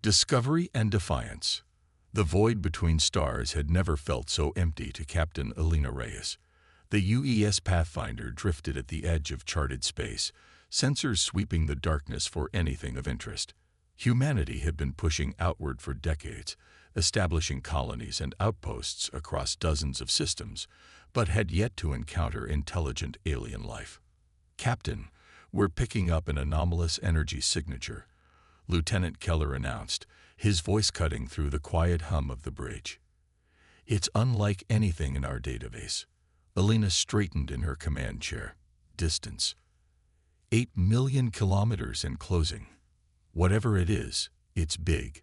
Discovery and defiance. The void between stars had never felt so empty to Captain Elena Reyes. The UES Pathfinder drifted at the edge of charted space, sensors sweeping the darkness for anything of interest. Humanity had been pushing outward for decades, establishing colonies and outposts across dozens of systems, but had yet to encounter intelligent alien life. "Captain, we're picking up an anomalous energy signature," Lieutenant Keller announced, his voice cutting through the quiet hum of the bridge. "It's unlike anything in our database." Elena straightened in her command chair. "Distance. 8 million kilometers and closing. Whatever it is, it's big,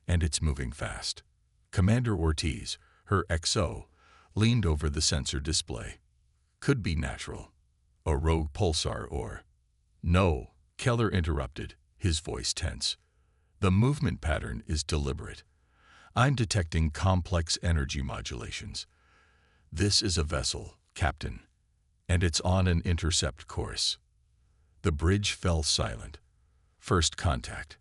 and it's moving fast." Commander Ortiz, her XO, leaned over the sensor display. "Could be natural. A rogue pulsar or—" "No," Keller interrupted, his voice tense. "The movement pattern is deliberate. I'm detecting complex energy modulations. This is a vessel, Captain, and it's on an intercept course." The bridge fell silent. First contact.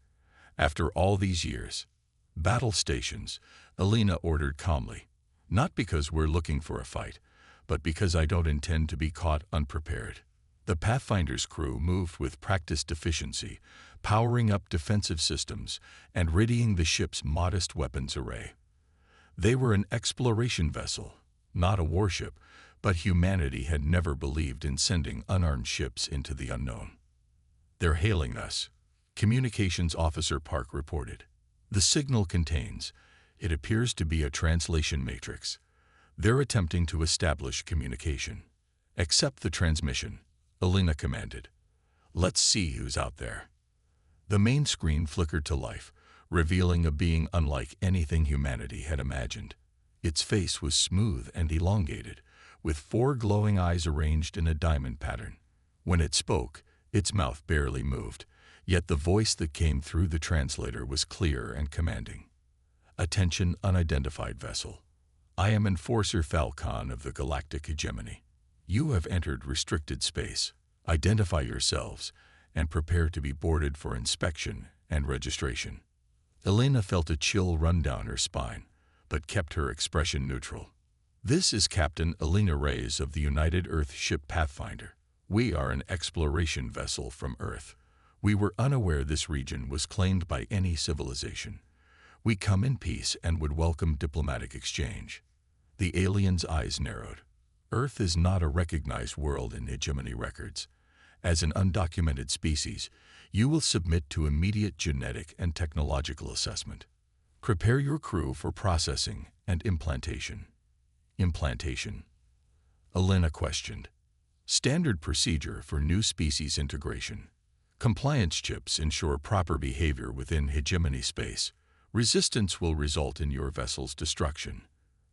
After all these years. "Battle stations," Elena ordered calmly. "Not because we're looking for a fight, but because I don't intend to be caught unprepared." The Pathfinder's crew moved with practiced efficiency, powering up defensive systems and readying the ship's modest weapons array. They were an exploration vessel, not a warship, but humanity had never believed in sending unarmed ships into the unknown. "They're hailing us," Communications Officer Park reported. "The signal contains, it appears to be a translation matrix. They're attempting to establish communication." "Accept the transmission," Elena commanded. "Let's see who's out there." The main screen flickered to life, revealing a being unlike anything humanity had imagined. Its face was smooth and elongated, with 4 glowing eyes arranged in a diamond pattern. When it spoke, its mouth barely moved, yet the voice that came through the translator was clear and commanding. "Attention, unidentified vessel. I am Enforcer Falcon of the Galactic Hegemony. You have entered restricted space. Identify yourselves and prepare to be boarded for inspection and registration." Elena felt a chill run down her spine, but kept her expression neutral. "This is Captain Elena Reyes of the United Earth ship Pathfinder. We are an exploration vessel from Earth. We were unaware this region was claimed by any civilization. We come in peace and would welcome diplomatic exchange." The alien's eyes narrowed. "Earth is not a recognized world in hegemony records. As an undocumented species, you will submit to immediate genetic and technological assessment. Prepare your crew for processing and implantation." "Implantation?" Elena questioned. "Standard procedure for new species integration. Compliance chips ensure proper behavior within hegemony space. Resistance will result in your vessel's destruction."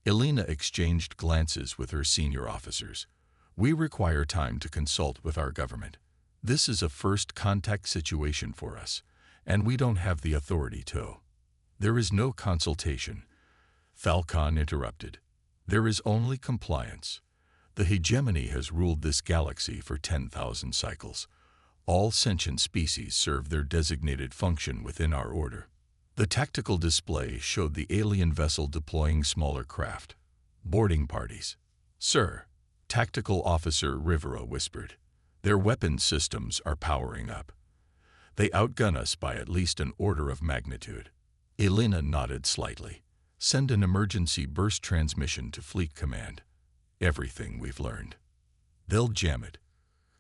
Elena exchanged glances with her senior officers. "We require time to consult with our government. This is a first contact situation for us, and we don't have the authority to." "There is no consultation," Falcon interrupted. "There is only compliance. The hegemony has ruled this galaxy for 10,000 cycles. All sentient species serve their designated function within our order." The tactical display showed the alien vessel deploying smaller craft. "Boarding parties." "Sir," Tactical Officer Rivera whispered. "Their weapons systems are powering up. They outgun us by at least an order of magnitude." Elena nodded slightly. "Send an emergency burst transmission to Fleet Command. Everything we've learned." "They'll jam it,"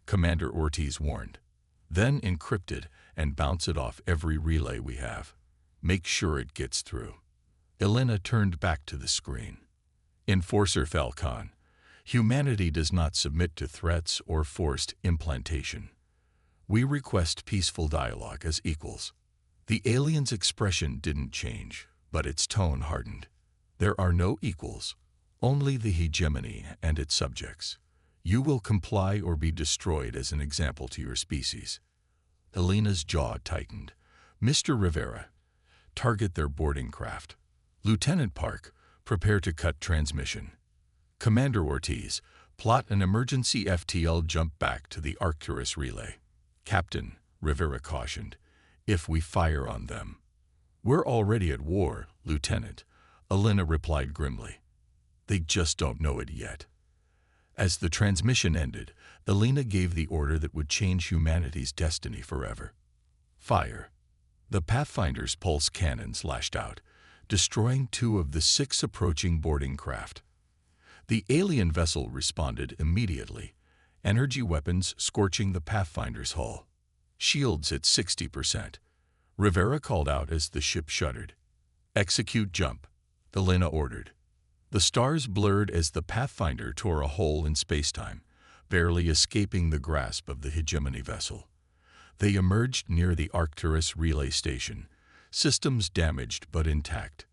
Commander Ortiz warned. "Then encrypt it and bounce it off every relay we have. Make sure it gets through." Elena turned back to the screen. "Enforcer Falcon, humanity does not submit to threats or forced implantation. We request peaceful dialogue as equals." The alien's expression didn't change, but its tone hardened. "There are no equals, only the hegemony and its subjects. You will comply or be destroyed as an example to your species." Elena's jaw tightened. "Mr. Rivera, target their boarding craft. Lieutenant Park, prepare to cut transmission. Commander Ortiz, plot an emergency FTL jump back to the Arcturus relay." "Captain," Rivera cautioned, "if we fire on them, "We're already at war, Lieutenant," Elena replied grimly. "They just don't know it yet." As the transmission ended, Elena gave the order that would change humanity's destiny forever. Fire. The Pathfinder's pulse cannons lashed out, destroying 2 of the 6 approaching boarding craft. The alien vessel responded immediately, energy weapons scorching the Pathfinder's hull. Shields at 60%. Rivera called out as the ship shuddered. "Execute jump," Elena ordered. The stars blurred as the Pathfinder tore a hole in spacetime, barely escaping the grasp of the hegemony vessel. They emerged near the Arcturus relay station, systems damaged but intact.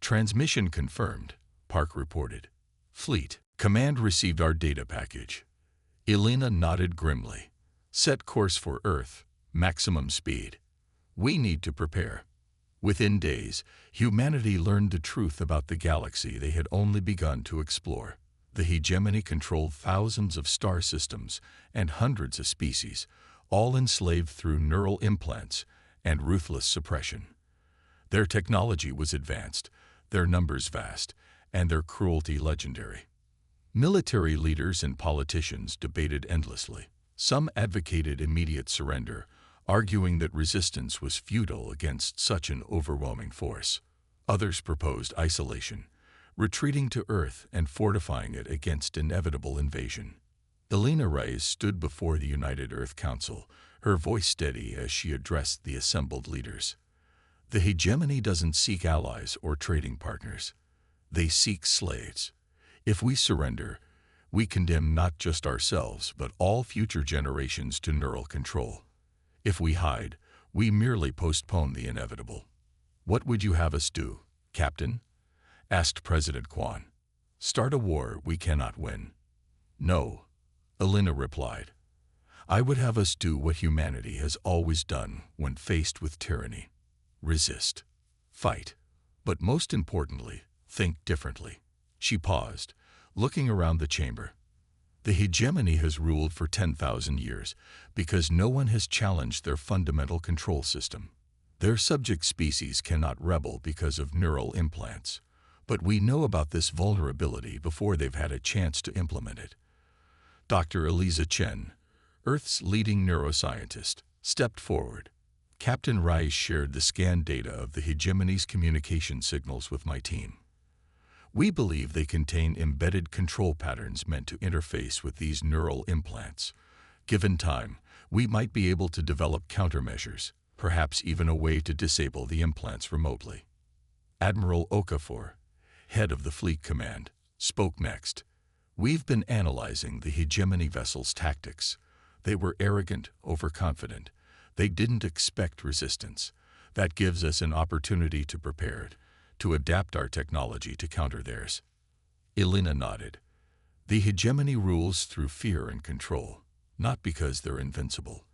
"Transmission confirmed," Park reported. "Fleet Command received our data package." Elena nodded grimly. "Set course for Earth, maximum speed. We need to prepare." Within days, humanity learned the truth about the galaxy they had only begun to explore. The hegemony controlled thousands of star systems and hundreds of species, all enslaved through neural implants and ruthless suppression. Their technology was advanced, their numbers vast, and their cruelty legendary. Military leaders and politicians debated endlessly. Some advocated immediate surrender, arguing that resistance was futile against such an overwhelming force. Others proposed isolation, retreating to Earth and fortifying it against inevitable invasion. Elena Reyes stood before the United Earth Council, her voice steady as she addressed the assembled leaders. "The hegemony doesn't seek allies or trading partners. They seek slaves. If we surrender, we condemn not just ourselves but all future generations to neural control. If we hide, we merely postpone the inevitable." "What would you have us do, Captain?" asked President Kwan. "Start a war we cannot win." "No," Elena replied. "I would have us do what humanity has always done when faced with tyranny. Resist. Fight. But most importantly, think differently." She paused, looking around the chamber. "The hegemony has ruled for 10,000 years because no one has challenged their fundamental control system. Their subject species cannot rebel because of neural implants, but we know about this vulnerability before they've had a chance to implement it." Dr. Eliza Chen, Earth's leading neuroscientist, stepped forward. "Captain Rice shared the scan data of the hegemony's communication signals with my team. We believe they contain embedded control patterns meant to interface with these neural implants. Given time, we might be able to develop countermeasures, perhaps even a way to disable the implants remotely." Admiral Okafor, head of the Fleet Command, spoke next. "We've been analyzing the hegemony vessel's tactics. They were arrogant, overconfident. They didn't expect resistance. That gives us an opportunity to prepare it, to adapt our technology to counter theirs." Elena nodded. "The hegemony rules through fear and control, not because they're invincible.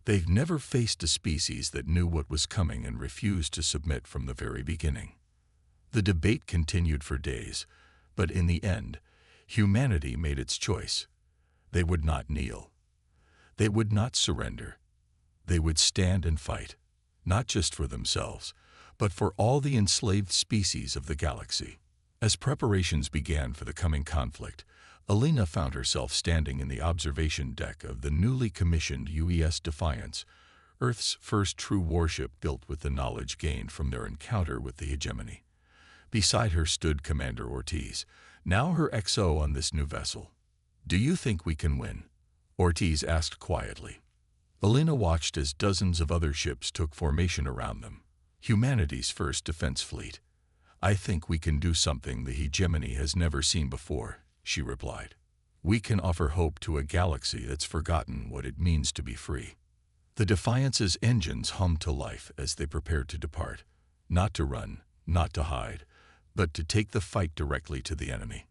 They've never faced a species that knew what was coming and refused to submit from the very beginning." The debate continued for days, but in the end, humanity made its choice. They would not kneel. They would not surrender. They would stand and fight, not just for themselves, but for all the enslaved species of the galaxy. As preparations began for the coming conflict, Elena found herself standing in the observation deck of the newly commissioned UES Defiance, Earth's first true warship built with the knowledge gained from their encounter with the hegemony. Beside her stood Commander Ortiz, now her XO on this new vessel. "Do you think we can win?" Ortiz asked quietly. Elena watched as dozens of other ships took formation around them. "Humanity's first defense fleet. I think we can do something the hegemony has never seen before," she replied. "We can offer hope to a galaxy that's forgotten what it means to be free." The Defiance's engines hummed to life as they prepared to depart, not to run, not to hide, but to take the fight directly to the enemy.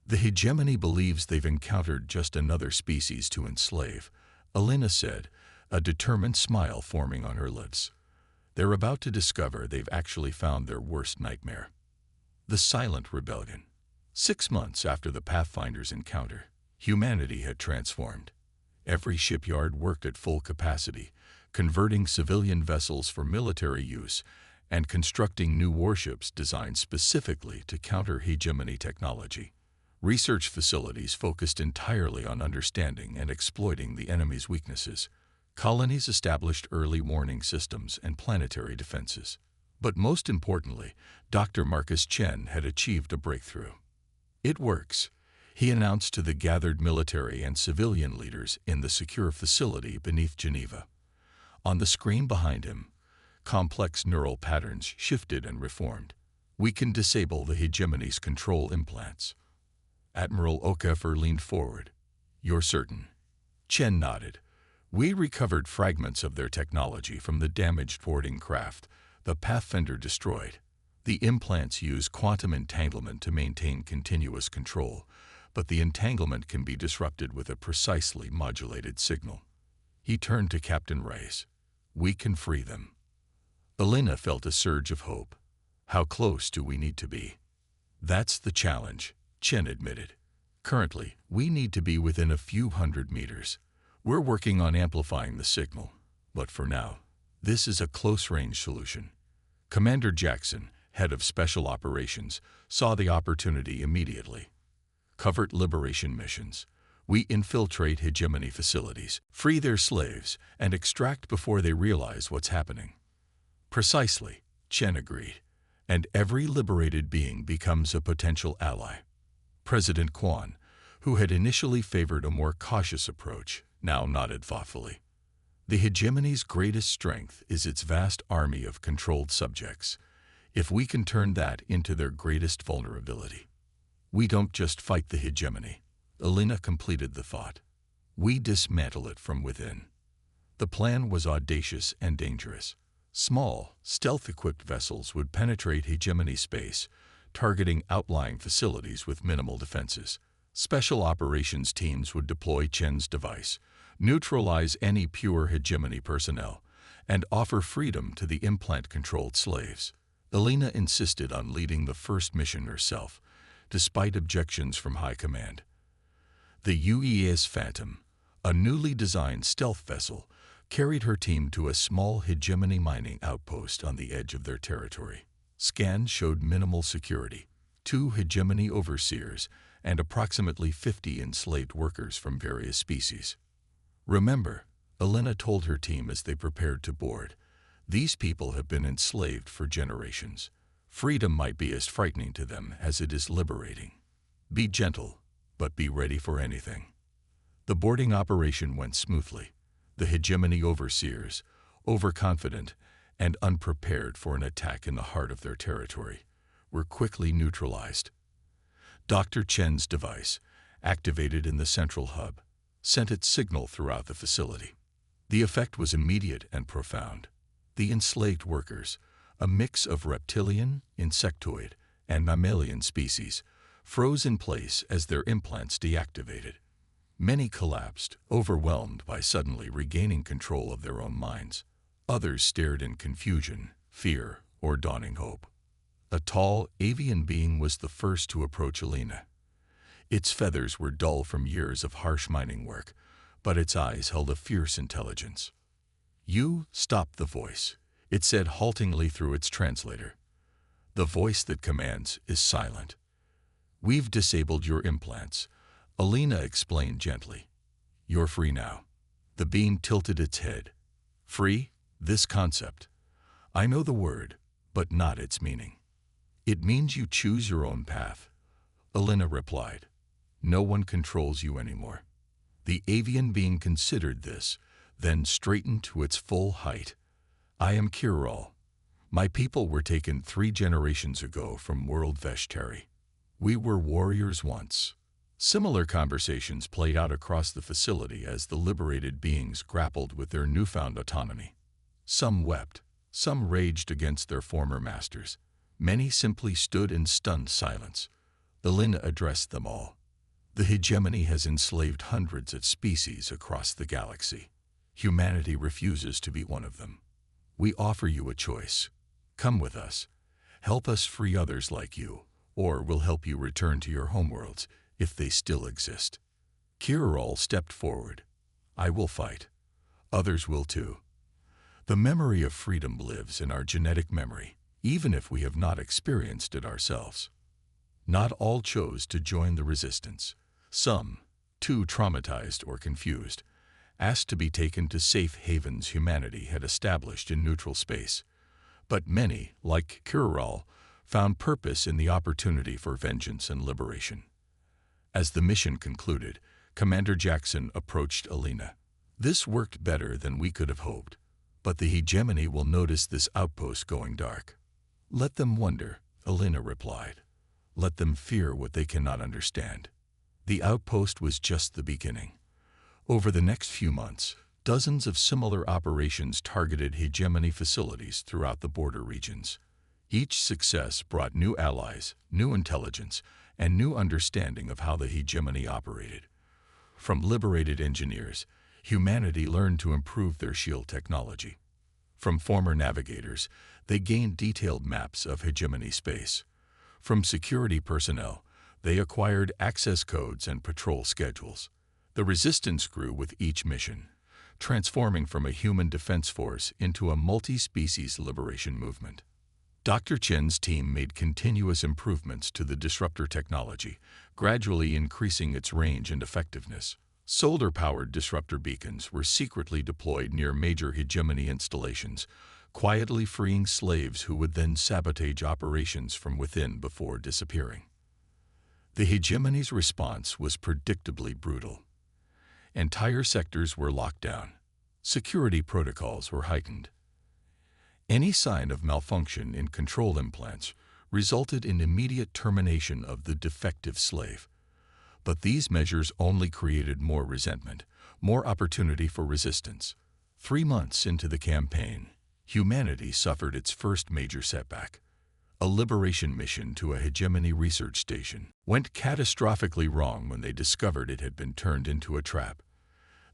"The hegemony believes they've encountered just another species to enslave," Elena said, a determined smile forming on her lips. "They're about to discover they've actually found their worst nightmare." The Silent Rebellion. 6 months after the Pathfinder's encounter, humanity had transformed. Every shipyard worked at full capacity, converting civilian vessels for military use and constructing new warships designed specifically to counter hegemony technology. Research facilities focused entirely on understanding and exploiting the enemy's weaknesses. Colonies established early warning systems and planetary defenses. But most importantly, Dr. Marcus Chen had achieved a breakthrough. "It works," he announced to the gathered military and civilian leaders in the secure facility beneath Geneva. On the screen behind him, complex neural patterns shifted and reformed. "We can disable the hegemony's control implants." Admiral Okafor leaned forward. "You're certain?" Chen nodded. "We recovered fragments of their technology from the damaged boarding craft the Pathfinder destroyed. The implants use quantum entanglement to maintain continuous control, but the entanglement can be disrupted with a precisely modulated signal." He turned to Captain Reyes. "We can free them." Elena felt a surge of hope. "How close do we need to be?" "That's the challenge," Chen admitted. "Currently, we need to be within a few hundred meters. We're working on amplifying the signal, but for now, this is a close-range solution." Commander Jackson, head of Special Operations, saw the opportunity immediately. "Covert liberation missions. We infiltrate hegemony facilities, free their slaves, and extract before they realize what's happening." "Precisely," Chen agreed. "And every liberated being becomes a potential ally." President Quan, who had initially favored a more cautious approach, now nodded thoughtfully. "The hegemony's greatest strength is its vast army of controlled subjects. If we can turn that into their greatest vulnerability." "We don't just fight the hegemony," Elena completed the thought. "We dismantle it from within." The plan was audacious and dangerous. Small, stealth-equipped vessels would penetrate hegemony space, targeting outlying facilities with minimal defenses. Special operations teams would deploy Chen's device, neutralize any pure hegemony personnel, and offer freedom to the implant-controlled slaves. Elena insisted on leading the first mission herself, despite objections from high command. The UES Phantom, a newly designed stealth vessel, carried her team to a small hegemony mining outpost on the edge of their territory. Scans showed minimal security, 2 hegemony overseers, and approximately 50 enslaved workers from various species. "Remember," Elena told her team as they prepared to board, "these people have been enslaved for generations. Freedom might be as frightening to them as it is liberating. Be gentle, but be ready for anything." The boarding operation went smoothly. The hegemony overseers, overconfident and unprepared for an attack in the heart of their territory, were quickly neutralized. Dr. Chen's device, activated in the central hub, sent its signal throughout the facility. The effect was immediate and profound. The enslaved workers, a mix of reptilian, insectoid, and mammalian species, froze in place as their implants deactivated. Many collapsed, overwhelmed by suddenly regaining control of their own minds. Others stared in confusion, fear, or dawning hope. A tall, avian being was the first to approach Elena. Its feathers were dull from years of harsh mining work, but its eyes held a fierce intelligence. "You stop the voice," it said haltingly through its translator. "The voice that commands is silent." "We've disabled your implants," Elena explained gently. "You're free now." The being tilted its head. "Free? This concept. I know the word, but not its meaning." "It means you choose your own path," Elena replied. "No one controls you anymore." The avian being considered this, then straightened to its full height. "I am Kirol. My people were taken 3 generations ago from world Veshtari. We were warriors once." Similar conversations played out across the facility as the liberated beings grappled with their newfound autonomy. Some wept, some raged against their former masters. Many simply stood in stunned silence. Elena addressed them all. "The hegemony has enslaved hundreds of species across the galaxy. Humanity refuses to be one of them. We offer you a choice. Come with us. Help us free others like you, or we'll help you return to your homeworlds, if they still exist." Kirol stepped forward. "I will fight. Others will too. The memory of freedom lives in our genetic memory. even if we have not experienced it ourselves. Not all chose to join the resistance. Some, too traumatized or confused, asked to be taken to safe havens humanity had established in neutral space. But many, like Kirill, found purpose in the opportunity for vengeance and liberation. As the mission concluded, Commander Jackson approached Alina. "This worked better than we could have hoped, but the hegemony will notice this outpost going dark." "Let them wonder," Alina replied. "Let them fear what they cannot understand." The outpost was just the beginning. Over the next few months, dozens of similar operations targeted hegemony facilities throughout the border regions. Each success brought new allies, new intelligence, and new understanding of how the hegemony operated. From liberated engineers, humanity learned to improve their shield technology. From former navigators, they gained detailed maps of hegemony space. From security personnel, they acquired access codes and patrol schedules. The resistance grew with each mission, transforming from a human defense force into a multi-species liberation movement. Dr. Chen's team made continuous improvements to the disruptor technology, gradually increasing its range and effectiveness. Solar-powered disruptor beacons were secretly deployed near major hegemony installations, quietly freeing slaves who would then sabotage operations from within before disappearing. The hegemony's response was predictably brutal. Entire sectors were locked down. Security protocols were heightened. Any sign of malfunction in control implants resulted in immediate termination of the defective slave. But these measures only created more resentment, more opportunity for resistance. 3 months into the campaign, humanity suffered its first major setback. A liberation mission to a hegemony research station went catastrophically wrong when they discovered it had been turned into a trap.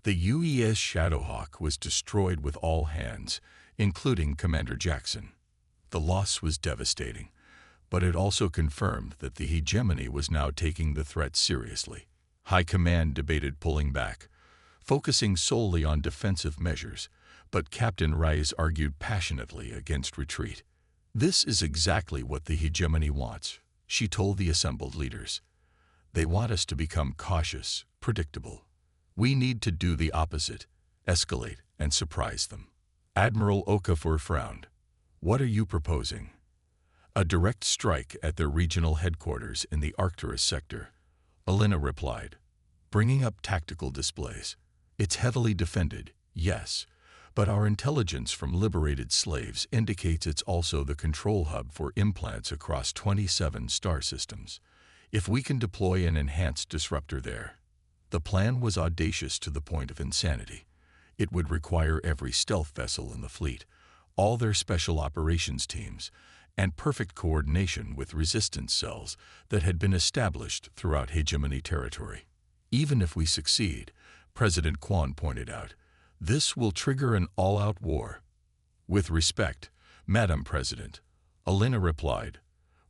The UES Shadowhawk was destroyed with all hands, including Commander Jackson. The loss was devastating, but it also confirmed that the hegemony was now taking the threat seriously. High Command debated pulling back, focusing solely on defensive measures, but Captain Rice argued passionately against retreat. "This is exactly what the hegemony wants," she told the assembled leaders. "They want us to become cautious, predictable. We need to do the opposite, escalate and surprise them." Admiral Okafor frowned. "What are you proposing?" "A direct strike at their regional headquarters in the Arcturus sector," Alina replied, bringing up tactical displays. "It's heavily defended, yes, but our intelligence from liberated slaves indicates it's also the control hub for implants across 27 star systems. If we can deploy an enhanced disruptor there." The plan was audacious to the point of insanity. It would require every stealth vessel in the fleet, all their special operations teams, and perfect coordination with resistance cells that had been established throughout hegemony territory. "Even if we succeed," President Quan pointed out, "this will trigger an all-out war." "With respect, Madam President," Alina replied,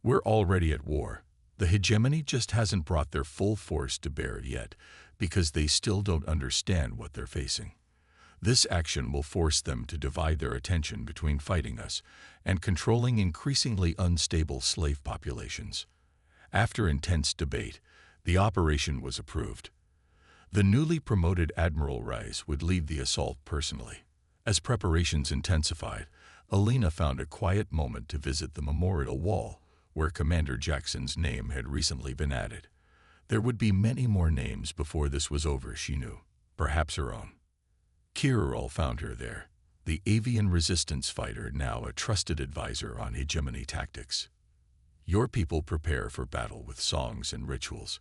"we're already at war. The hegemony just hasn't brought their full force to bear yet because they still don't understand what they're facing. This action will force them to divide their attention between fighting us and controlling increasingly unstable slave populations." After intense debate, the operation was approved. The newly promoted Admiral Rice would lead the assault personally. As preparations intensified, Alina found a quiet moment to visit the memorial wall where Commander Jackson's name had recently been added. There would be many more names before this was over, she knew, perhaps her own. Kirill found her there, the avian resistance fighter now a trusted advisor on hegemony tactics. "Your people prepare for battle with songs and rituals,"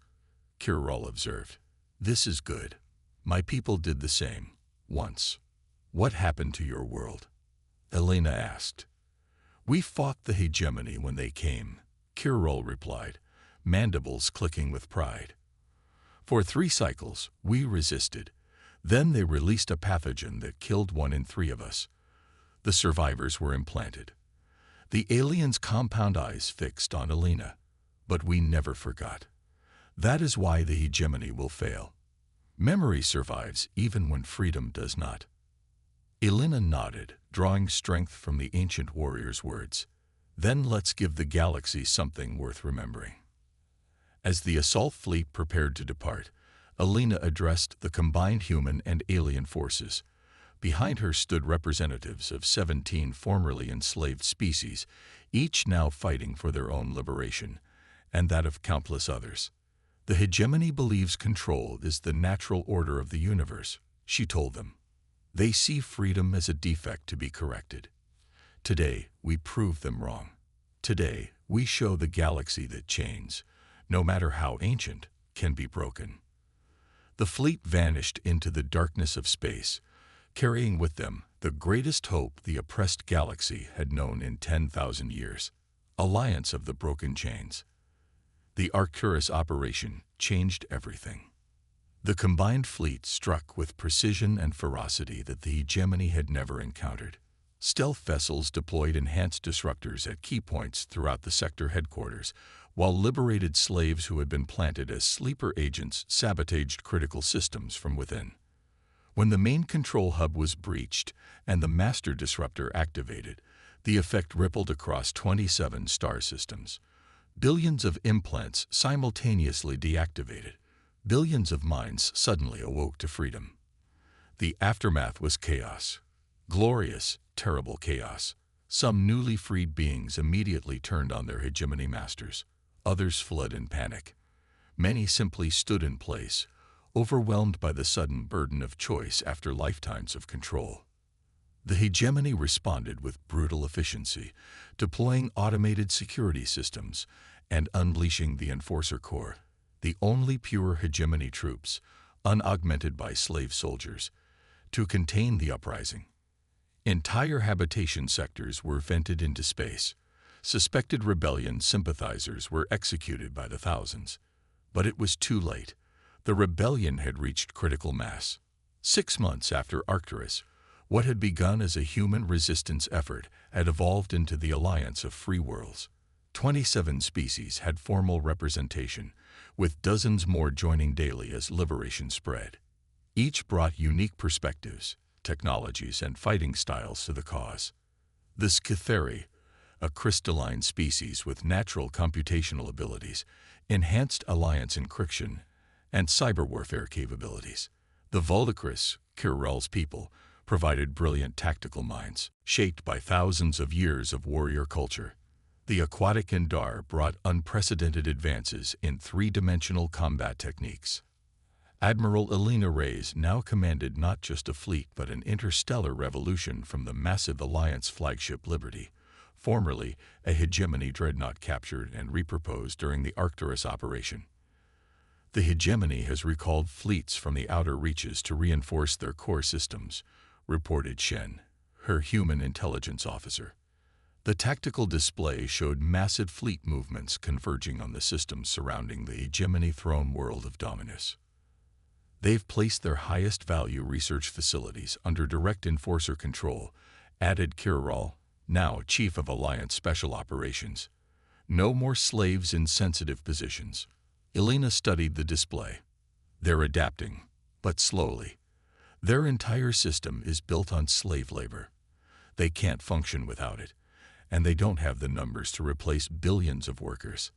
Kirill observed. "This is good. My people did the same, once." "What happened to your world?" Elena asked. "We fought the hegemony when they came," Kirill replied, mandibles clicking with pride. "For 3 cycles, we resisted. Then they released a pathogen that killed 1 in 3 of us. The survivors were implanted. The aliens' compound eyes fixed on Alina, but we never forgot. That is why the hegemony will fail. Memory survives even when freedom does not." Elena nodded, drawing strength from the ancient warrior's words. Then let's give the galaxy something worth remembering. As the assault fleet prepared to depart, Alina addressed the combined human and alien forces. Behind her stood representatives of 17 formerly enslaved species, each now fighting for their own liberation, and that of countless others. The hegemony believes control is the natural order of the universe, she told them. They see freedom as a defect to be corrected. Today, we prove them wrong. Today, we show the galaxy that chains, no matter how ancient, can be broken. The fleet vanished into the darkness of space, carrying with them the greatest hope the oppressed galaxy had known in 10,000 years. Alliance of the Broken Chains. The Arcturus operation changed everything. The combined fleet struck with precision and ferocity that the hegemony had never encountered. Stealth vessels deployed enhanced disruptors at key points throughout the sector headquarters, while liberated slaves who had been planted as sleeper agents sabotaged critical systems from within. When the main control hub was breached and the master disruptor activated, the effect rippled across 27 star systems. Billions of implants simultaneously deactivated. Billions of minds suddenly awoke to freedom. The aftermath was chaos. Glorious, terrible chaos. Some newly freed beings immediately turned on their hegemony masters. Others fled in panic. Many simply stood in place, overwhelmed by the sudden burden of choice after lifetimes of control. The hegemony responded with brutal efficiency, deploying automated security systems and unleashing the Enforcer Corps, the only pure hegemony troops, unaugmented by slave soldiers, to contain the uprising. Entire habitation sectors were vented into space. Suspected rebellion sympathizers were executed by the thousands. But it was too late. The rebellion had reached critical mass. 6 months after Arcturus, what had begun as a human resistance effort had evolved into the Alliance of Free Worlds. 27 species had formal representation, with dozens more joining daily as liberation spread. Each brought unique perspectives, technologies, and fighting styles to the cause. The Scytheri, a crystalline species with natural computational abilities, enhanced Alliance encryption and cyber warfare capabilities. The Voldicris, Kirrell's people, provided brilliant tactical minds, shaped by thousands of years of warrior culture. The aquatic Indar brought unprecedented advances in three-dimensional combat techniques. Admiral Alina Reyes now commanded not just a fleet but an interstellar revolution from the massive Alliance flagship Liberty, formerly a hegemony dreadnought captured and repurposed during the Arcturus operation. The hegemony has recalled fleets from the outer reaches to reinforce their core systems, reported Shen, her human intelligence officer. The tactical display showed massive fleet movements converging on the systems surrounding the hegemony throne world of Dominus. They've placed their highest value research facilities under direct enforcer control, added Kirrell, now Chief of Alliance Special Operations. No more slaves in sensitive positions. Alina studied the display. They're adapting, but slowly. Their entire system is built on slave labor. They can't function without it, and they don't have the numbers to replace billions of workers.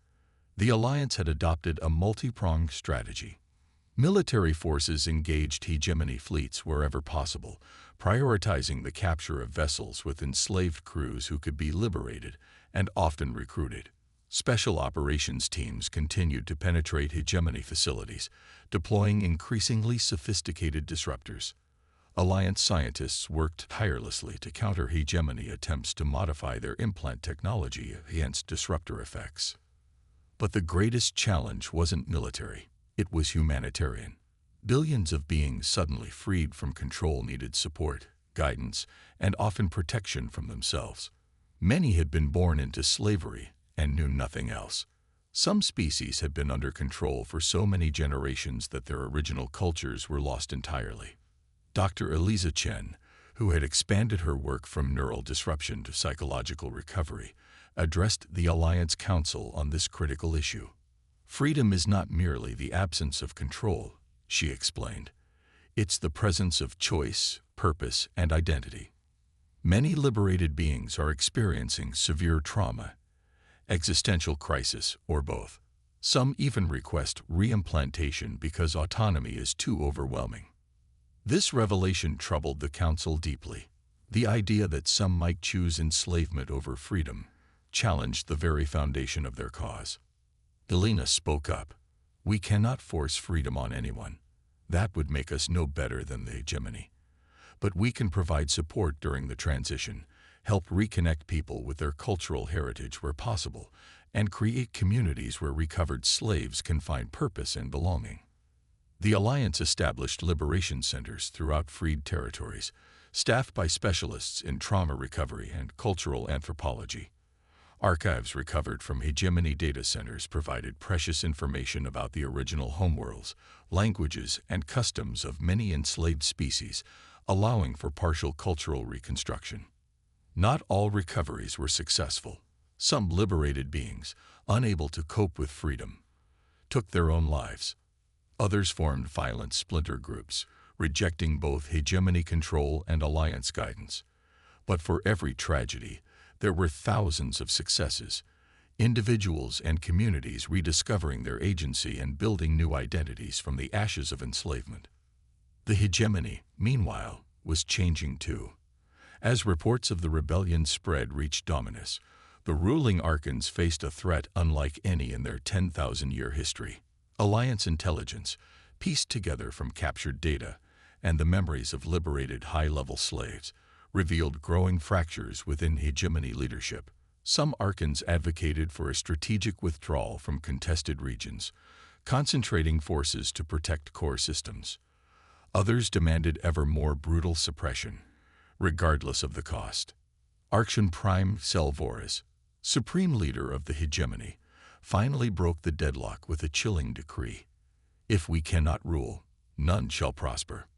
The Alliance had adopted a multi-pronged strategy. Military forces engaged hegemony fleets wherever possible, prioritizing the capture of vessels with enslaved crews who could be liberated and often recruited. Special operations teams continued to penetrate hegemony facilities, deploying increasingly sophisticated disruptors. Alliance scientists worked tirelessly to counter hegemony attempts to modify their implant technology against disruptor effects. But the greatest challenge wasn't military. It was humanitarian. Billions of beings suddenly freed from control needed support, guidance, and often protection from themselves. Many had been born into slavery and knew nothing else. Some species had been under control for so many generations that their original cultures were lost entirely. Dr. Eliza Chen, who had expanded her work from neural disruption to psychological recovery, addressed the Alliance Council on this critical issue. Freedom is not merely the absence of control, she explained. It's the presence of choice, purpose, and identity. Many liberated beings are experiencing severe trauma, existential crisis, or both. Some even request reimplantation because autonomy is too overwhelming. This revelation troubled the Council deeply. The idea that some might choose enslavement over freedom challenged the very foundation of their cause. Elena spoke up. "We cannot force freedom on anyone. That would make us no better than the hegemony. But we can provide support during the transition, help reconnect people with their cultural heritage where possible, and create communities where recovered slaves can find purpose and belonging." The Alliance established liberation centers throughout freed territories, staffed by specialists in trauma recovery and cultural anthropology. Archives recovered from hegemony data centers provided precious information about the original homeworlds, languages, and customs of many enslaved species, allowing for partial cultural reconstruction. Not all recoveries were successful. Some liberated beings, unable to cope with freedom, took their own lives. Others formed violent splinter groups, rejecting both hegemony control and Alliance guidance. But for every tragedy, there were thousands of successes, individuals and communities rediscovering their agency and building new identities from the ashes of enslavement. The hegemony, meanwhile, was changing too. As reports of the rebellion spread reached Dominus, the ruling Archons faced a threat unlike any in their 10,000-year history. Alliance intelligence, pieced together from captured data and the memories of liberated high-level slaves, revealed growing fractures within hegemony leadership. Some Archons advocated for a strategic withdrawal from contested regions, concentrating forces to protect core systems. Others demanded ever more brutal suppression, regardless of the cost. Archon Prime Selvoris, supreme leader of the hegemony, finally broke the deadlock with a chilling decree. "If we cannot rule, none shall prosper."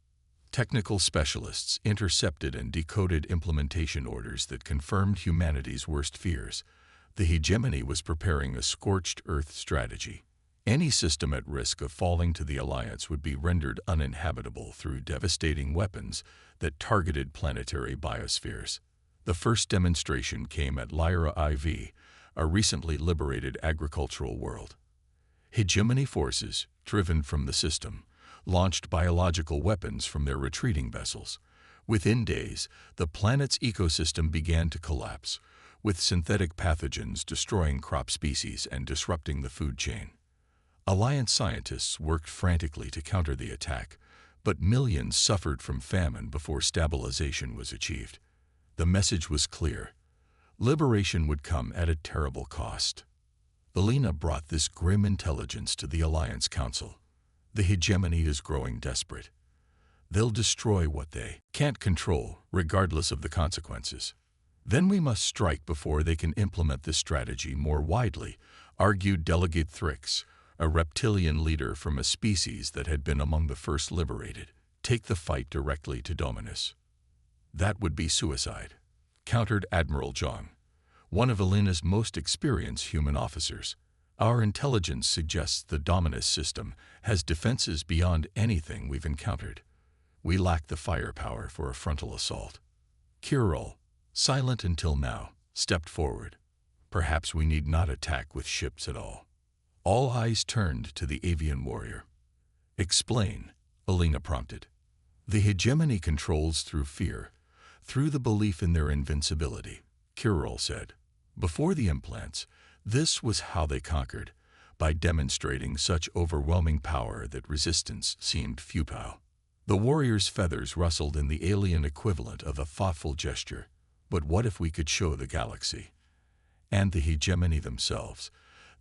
Technical specialists intercepted and decoded implementation orders that confirmed humanity's worst fears. The hegemony was preparing a scorched earth strategy. Any system at risk of falling to the Alliance would be rendered uninhabitable through devastating weapons that targeted planetary biospheres. The first demonstration came at Lyra IV, a recently liberated agricultural world. Hegemony forces, driven from the system, launched biological weapons from their retreating vessels. Within days, the planet's ecosystem began to collapse, with synthetic pathogens destroying crop species and disrupting the food chain. Alliance scientists worked frantically to counter the attack, but millions suffered from famine before stabilization was achieved. The message was clear. Liberation would come at a terrible cost. Elena brought this grim intelligence to the Alliance Council. The hegemony is growing desperate. They'll destroy what they can't control, regardless of the consequences. Then we must strike before they can implement this strategy more widely, argued Delegate Thrix, a reptilian leader from a species that had been among the first liberated. "Take the fight directly to Dominus." "That would be suicide," countered Admiral John, one of Elena's most experienced human officers. "Our intelligence suggests the Dominus system has defenses beyond anything we've encountered. We lack the firepower for a frontal assault." Kirill, silent until now, stepped forward. "Perhaps we need not attack with ships at all." All eyes turned to the avian warrior. "Explain," Elena prompted. "The hegemony controls through fear, through the belief in their invincibility," Kirill said. "Before the implants, this was how they conquered, by demonstrating such overwhelming power that resistance seemed futile." The warrior's feathers rustled in the alien equivalent of a thoughtful gesture. "But what if we could show the galaxy, and the hegemony themselves,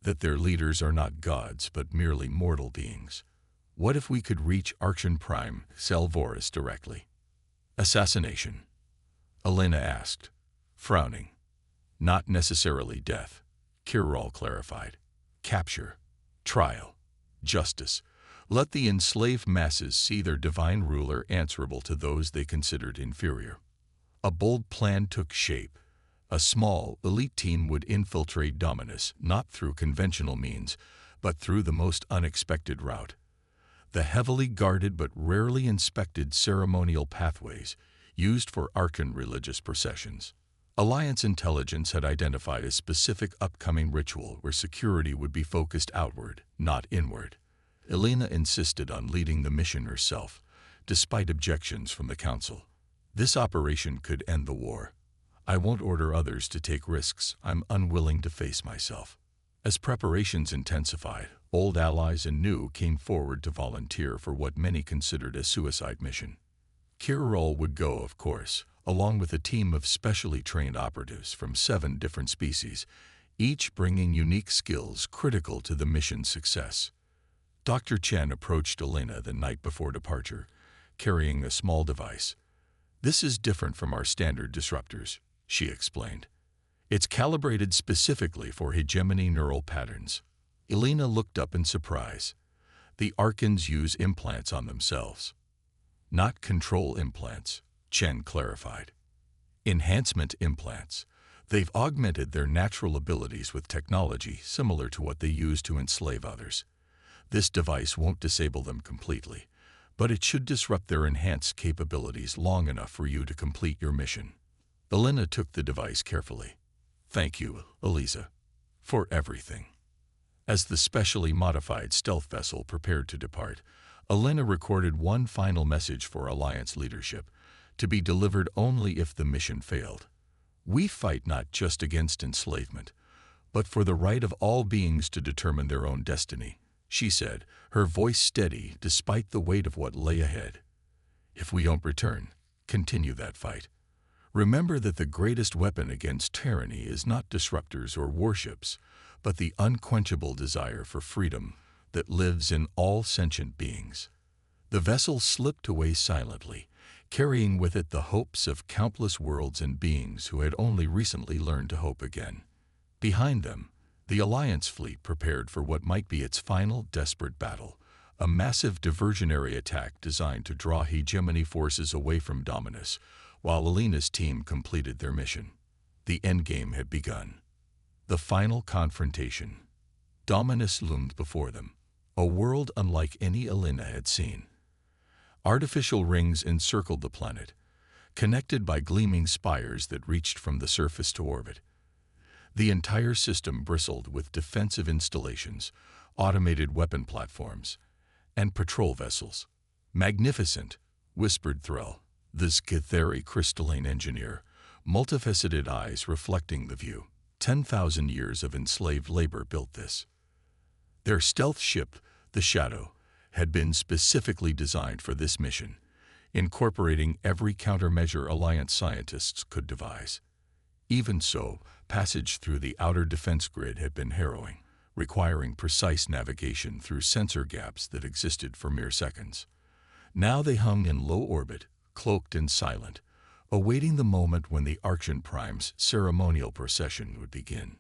that their leaders are not gods but merely mortal beings? What if we could reach Archon Prime Selvoris directly?" "Assassination?" Elena asked, frowning. "Not necessarily death," Kirill clarified. "Capture, trial, justice. Let the enslaved masses see their divine ruler answerable to those they considered inferior." A bold plan took shape. A small, elite team would infiltrate Dominus, not through conventional means, but through the most unexpected route. The heavily guarded but rarely inspected ceremonial pathways, used for archon religious processions. Alliance intelligence had identified a specific upcoming ritual where security would be focused outward, not inward. Elena insisted on leading the mission herself, despite objections from the Council. This operation could end the war. I won't order others to take risks I'm unwilling to face myself. As preparations intensified, old allies and new came forward to volunteer for what many considered a suicide mission. Kiril would go, of course, along with a team of specially trained operatives from 7 different species, each bringing unique skills critical to the mission's success. Dr. Chen approached Elena the night before departure, carrying a small device. "This is different from our standard disruptors," she explained. "It's calibrated specifically for hegemony neural patterns." Elena looked up in surprise. "The Archons use implants on themselves." "Not control implants," Chen clarified. "Enhancement implants. They've augmented their natural abilities with technology similar to what they use to enslave others. This device won't disable them completely, but it should disrupt their enhanced capabilities long enough for you to complete your mission." Elena took the device carefully. "Thank you, Eliza, for everything." As the specially modified stealth vessel prepared to depart, Elena recorded one final message for Alliance leadership, to be delivered only if the mission failed. "We fight not just against enslavement, but for the right of all beings to determine their own destiny," she said, her voice steady despite the weight of what lay ahead. "If we don't return, continue that fight. Remember that the greatest weapon against tyranny is not disruptors or warships, but the unquenchable desire for freedom that lives in all sentient beings." The vessel slipped away silently, carrying with it the hopes of countless worlds and beings who had only recently learned to hope again. Behind them, the Alliance fleet prepared for what might be its final desperate battle, a massive diversionary attack designed to draw hegemony forces away from Dominus, while Elena's team completed their mission. The endgame had begun. The final confrontation. Dominus loomed before them, a world unlike any Elena had seen. Artificial rings encircled the planet, connected by gleaming spires that reached from the surface to orbit. The entire system bristled with defensive installations, automated weapon platforms, and patrol vessels. "Magnificent," whispered Threll, the Skitheri crystalline engineer, multifaceted eyes reflecting the view. 10,000 years of enslaved labor built this. Their stealth ship, the Shadow, had been specifically designed for this mission, incorporating every countermeasure Alliance scientists could devise. Even so, passage through the outer defense grid had been harrowing, requiring precise navigation through sensor gaps that existed for mere seconds. Now they hung in low orbit, cloaked and silent, awaiting the moment when the Archean Prime's ceremonial procession would begin.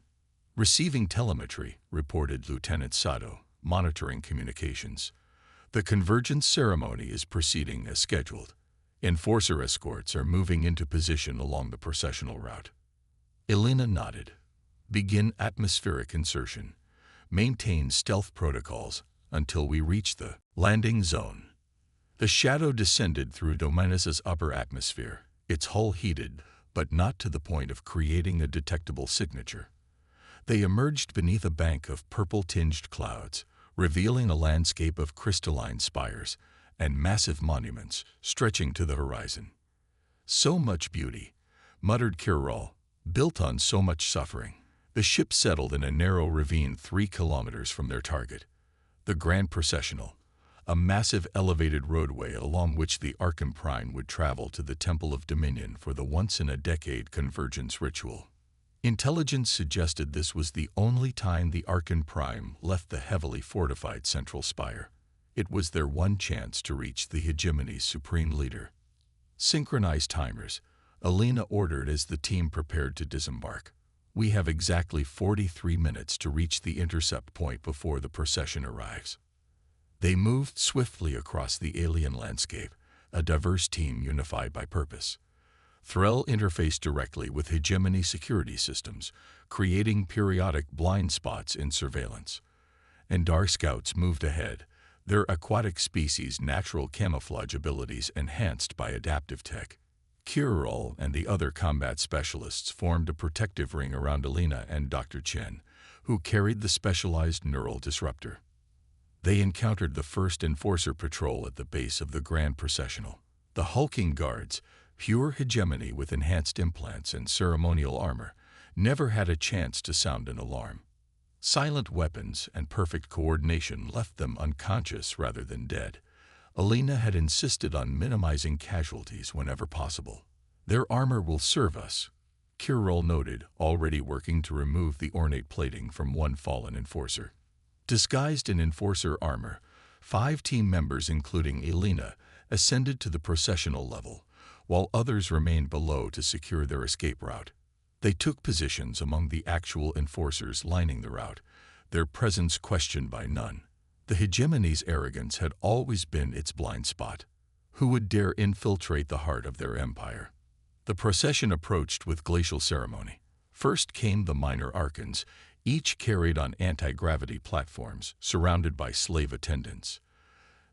"Receiving telemetry," reported Lieutenant Sato, monitoring communications. "The convergence ceremony is proceeding as scheduled. Enforcer escorts are moving into position along the processional route." Elena nodded. "Begin atmospheric insertion. Maintain stealth protocols until we reach the landing zone." The Shadow descended through Dominus's upper atmosphere, its hull heated, but not to the point of creating a detectable signature. They emerged beneath a bank of purple-tinged clouds, revealing a landscape of crystalline spires and massive monuments stretching to the horizon. "So much beauty," muttered Kiril, "built on so much suffering." The ship settled in a narrow ravine 3 kilometers from their target. The Grand Processional, a massive elevated roadway along which the Archean Prime would travel to the Temple of Dominion for the once-in-a-decade convergence ritual. Intelligence suggested this was the only time the Archean Prime left the heavily fortified central spire. It was their one chance to reach the hegemony's supreme leader. "Synchronize timers," Elena ordered as the team prepared to disembark. "We have exactly 43 minutes to reach the intercept point before the procession arrives." They moved swiftly across the alien landscape, a diverse team unified by purpose. Threll interfaced directly with hegemony security systems, creating periodic blind spots in surveillance. And Dar scouts moved ahead, their aquatic species' natural camouflage abilities enhanced by adaptive tech. Kiril and the other combat specialists formed a protective ring around Alina and Dr. Chen, who carried the specialized neural disruptor. They encountered the first Enforcer patrol at the base of the Grand Processional. The hulking guards, pure hegemony with enhanced implants and ceremonial armor, never had a chance to sound an alarm. Silent weapons and perfect coordination left them unconscious rather than dead. Alina had insisted on minimizing casualties whenever possible. "Their armor will serve us," Kiril noted, already working to remove the ornate plating from one fallen Enforcer. Disguised in Enforcer armor, 5 team members including Alina ascended to the processional level, while others remained below to secure their escape route. They took positions among the actual Enforcers lining the route, their presence questioned by none. The hegemony's arrogance had always been its blind spot. Who would dare infiltrate the heart of their empire? The procession approached with glacial ceremony. First came the minor archons, each carried on anti-gravity platforms, surrounded by slave attendants.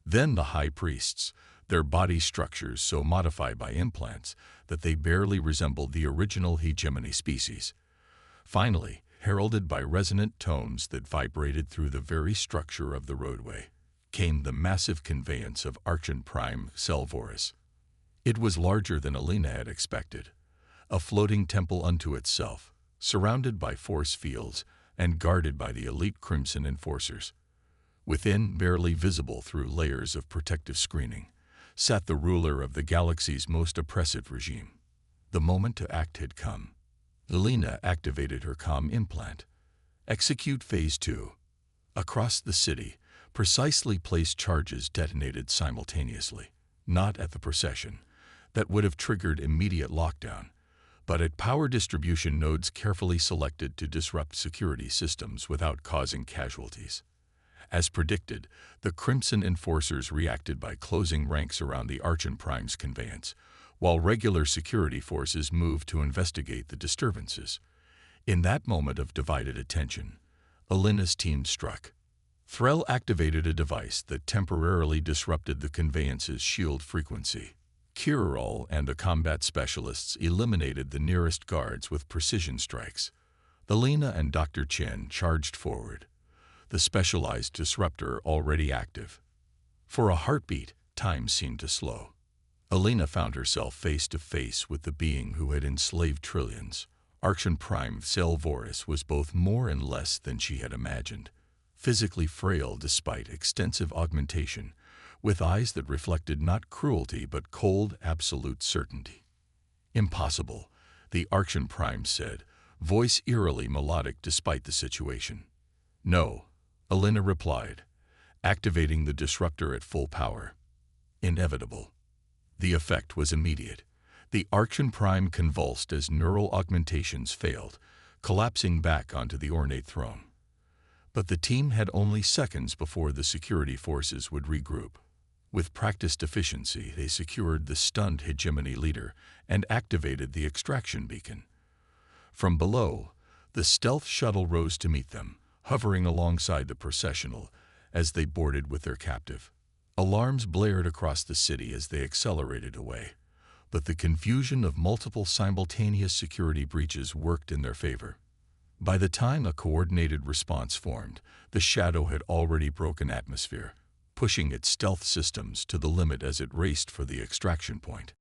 Then the high priests, their body structures so modified by implants that they barely resembled the original hegemony species. Finally, heralded by resonant tones that vibrated through the very structure of the roadway, came the massive conveyance of Archon Prime Selvoris. It was larger than Alina had expected, a floating temple unto itself, surrounded by force fields and guarded by the elite Crimson Enforcers. Within, barely visible through layers of protective screening, sat the ruler of the galaxy's most oppressive regime. The moment to act had come. Alina activated her comm implant. Execute Phase 2. Across the city, precisely placed charges detonated simultaneously, not at the procession. That would have triggered immediate lockdown, but at power distribution nodes carefully selected to disrupt security systems without causing casualties. As predicted, the Crimson Enforcers reacted by closing ranks around the Archon Prime's conveyance, while regular security forces moved to investigate the disturbances. In that moment of divided attention, Alina's team struck. Threll activated a device that temporarily disrupted the conveyance's shield frequency. Kiril and the combat specialists eliminated the nearest guards with precision strikes. Alina and Dr. Chen charged forward, the specialized disruptor already active. For a heartbeat, time seemed to slow. Alina found herself face to face with the being who had enslaved trillions. Archon Prime Selvoris was both more and less than she had imagined. Physically frail despite extensive augmentation, with eyes that reflected not cruelty but cold, absolute certainty. "Impossible," the Archon Prime said, voice eerily melodic despite the situation. "No," Alina replied, activating the disruptor at full power. "Inevitable." The effect was immediate. The Archon Prime convulsed as neural augmentations failed, collapsing back onto the ornate throne. But the team had only seconds before the security forces would regroup. With practiced efficiency, they secured the stunned hegemony leader and activated the extraction beacon. From below, the stealth shuttle rose to meet them, hovering alongside the processional as they boarded with their captive. Alarms blared across the city as they accelerated away, but the confusion of multiple simultaneous security breaches worked in their favor. By the time a coordinated response formed, the Shadow had already broken atmosphere, pushing its stealth systems to the limit as it raced for the extraction point.